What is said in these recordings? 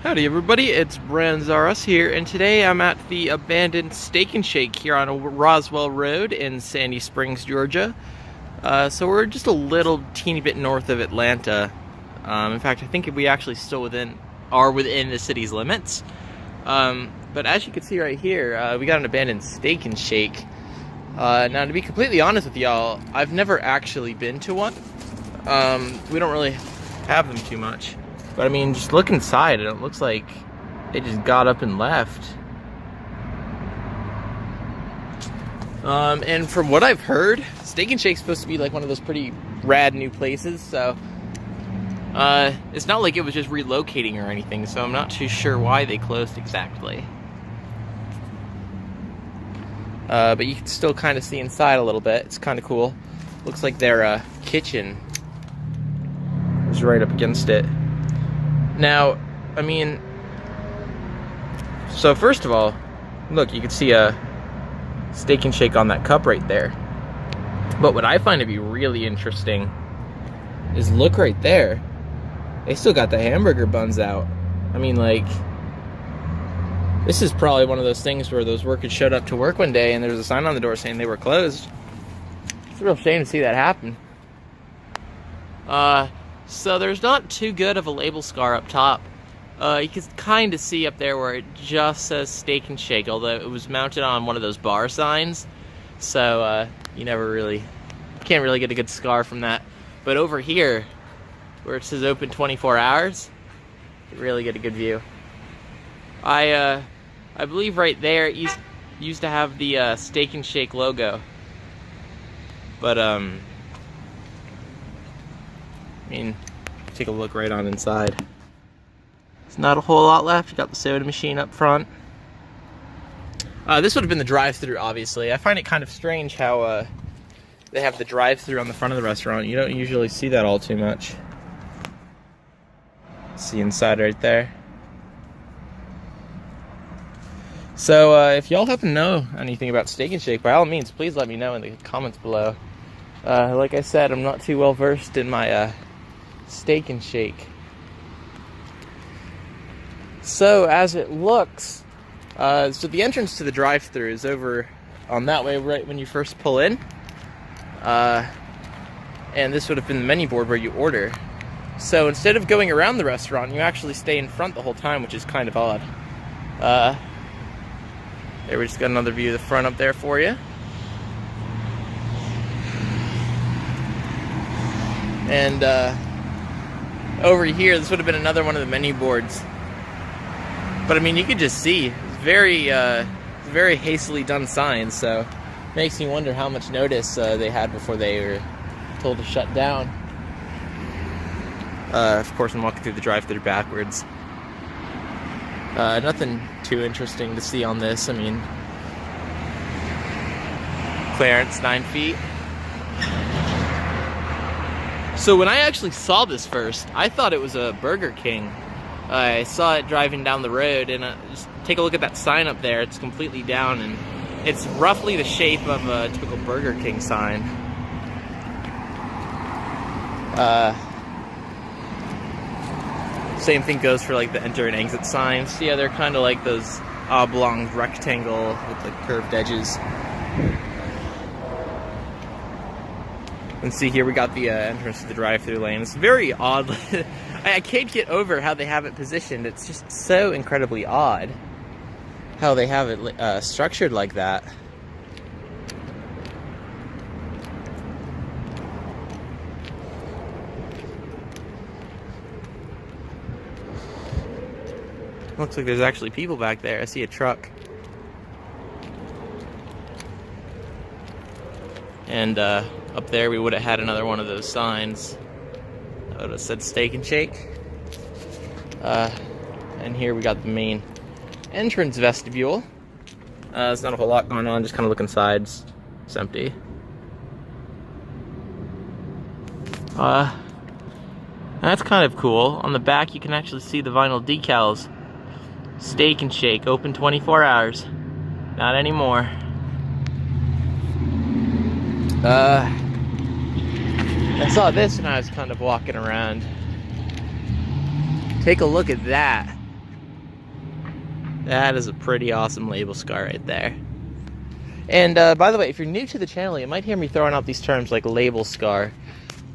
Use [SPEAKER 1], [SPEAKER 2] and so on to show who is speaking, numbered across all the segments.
[SPEAKER 1] Howdy everybody, it's Branzaris here, and today I'm at the abandoned Steak and Shake here on Roswell Road in Sandy Springs, Georgia. So we're just a little teeny bit north of Atlanta. In fact, I think we actually still are within the city's limits. But as you can see right here, we got an abandoned Steak and Shake. Now, to be completely honest with y'all, I've never actually been to one. We don't really have them too much. But I mean, just look inside and it looks like they just got up and left. And from what I've heard, Steak and Shake's supposed to be like one of those pretty rad new places, so it's not like it was just relocating or anything, so I'm not too sure why they closed exactly. But you can still kind of see inside a little bit. It's kind of cool. Looks like their kitchen is right up against it. Now, I mean, so first of all, look, you can see a Steak and Shake on that cup right there. But what I find to be really interesting is look right there. They still got the hamburger buns out. I mean, like, this is probably one of those things where those workers showed up to work one day and there was a sign on the door saying they were closed. It's a real shame to see that happen. So there's not too good of a label scar up top. You can kind of see up there where it just says Steak and Shake, although it was mounted on one of those bar signs. So you can't really get a good scar from that. But over here, where it says open 24 hours, you really get a good view. I believe right there it used to have the Steak and Shake logo. But I mean, take a look right on inside. There's not a whole lot left. You got the soda machine up front. This would have been the drive-thru, obviously. I find it kind of strange how they have the drive-thru on the front of the restaurant. You don't usually see that all too much. See inside right there. So if y'all happen to know anything about Steak and Shake, by all means, please let me know in the comments below. Like I said, I'm not too well versed in my Steak and Shake. So as it looks, so the entrance to the drive-thru is over on that way right when you first pull in. And this would have been the menu board where you order. So instead of going around the restaurant, you actually stay in front the whole time, which is kind of odd. There, we just got another view of the front up there for you. And over here, this would have been another one of the menu boards. But I mean, you could just see, it's very hastily done signs, so it makes me wonder how much notice they had before they were told to shut down. Of course, I'm walking through the drive-thru backwards. Nothing too interesting to see on this. I mean, clearance 9 feet. So when I actually saw this first, I thought it was a Burger King. I saw it driving down the road, and just take a look at that sign up there. It's completely down, and it's roughly the shape of a typical Burger King sign. Same thing goes for like the enter and exit signs. Yeah, they're kind of like those oblong rectangle with the curved edges. And see here, we got the entrance to the drive-thru lane. It's very odd. I can't get over how they have it positioned. It's just so incredibly odd how they have it structured like that. Looks like there's actually people back there. I see a truck. And up there we would have had another one of those signs that would have said Steak and Shake. And here we got the main entrance vestibule. There's not a whole lot going on, just kind of look inside. It's empty. That's kind of cool. On the back you can actually see the vinyl decals. Steak and Shake, open 24 hours. Not anymore. I saw this when I was kind of walking around. Take a look at that. That is a pretty awesome label scar right there. And by the way, if you're new to the channel, you might hear me throwing out these terms like label scar.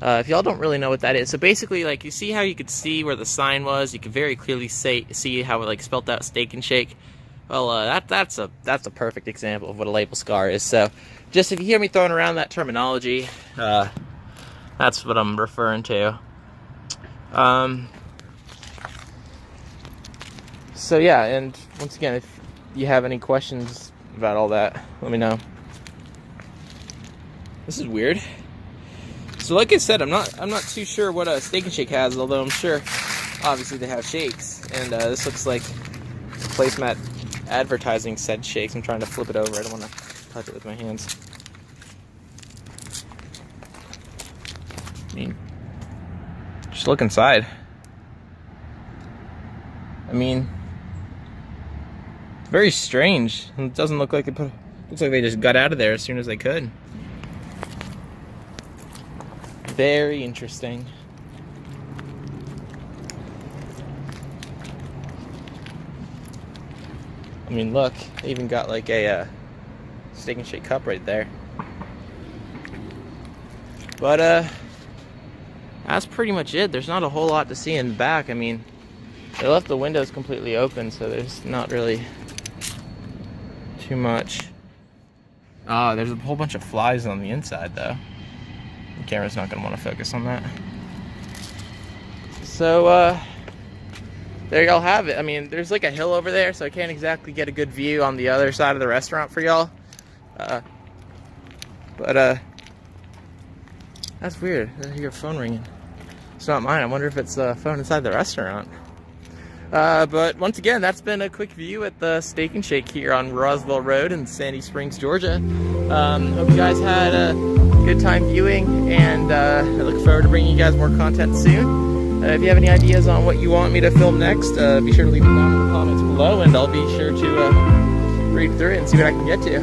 [SPEAKER 1] If y'all don't really know what that is, so basically, like, you see how you could see where the sign was, you could very clearly see how it like spelt out Steak and Shake. Well, that's a perfect example of what a label scar is. So, just if you hear me throwing around that terminology, that's what I'm referring to. So yeah, and once again, if you have any questions about all that, let me know. This is weird. So like I said, I'm not too sure what a Steak and Shake has, although I'm sure obviously they have shakes. And this looks like the placemat advertising said shakes. I'm trying to flip it over. I don't want to touch it with my hands. I mean, just look inside. I mean, it's very strange. It doesn't look like looks like they just got out of there as soon as they could. Very interesting. I mean, look, they even got like a Steak and Shake cup right there. But that's pretty much it. There's not a whole lot to see in the back. I mean, they left the windows completely open, so there's not really too much. Oh, there's a whole bunch of flies on the inside though. The camera's not going to want to focus on that. So, there y'all have it. I mean, there's like a hill over there, so I can't exactly get a good view on the other side of the restaurant for y'all. But that's weird. I hear your phone ringing. It's not mine. I wonder if it's the phone inside the restaurant. But once again, that's been a quick view at the Steak and Shake here on Roswell Road in Sandy Springs, Georgia. Hope you guys had a good time viewing, and I look forward to bringing you guys more content soon. If you have any ideas on what you want me to film next, be sure to leave them down in the comments below, and I'll be sure to read through it and see what I can get to.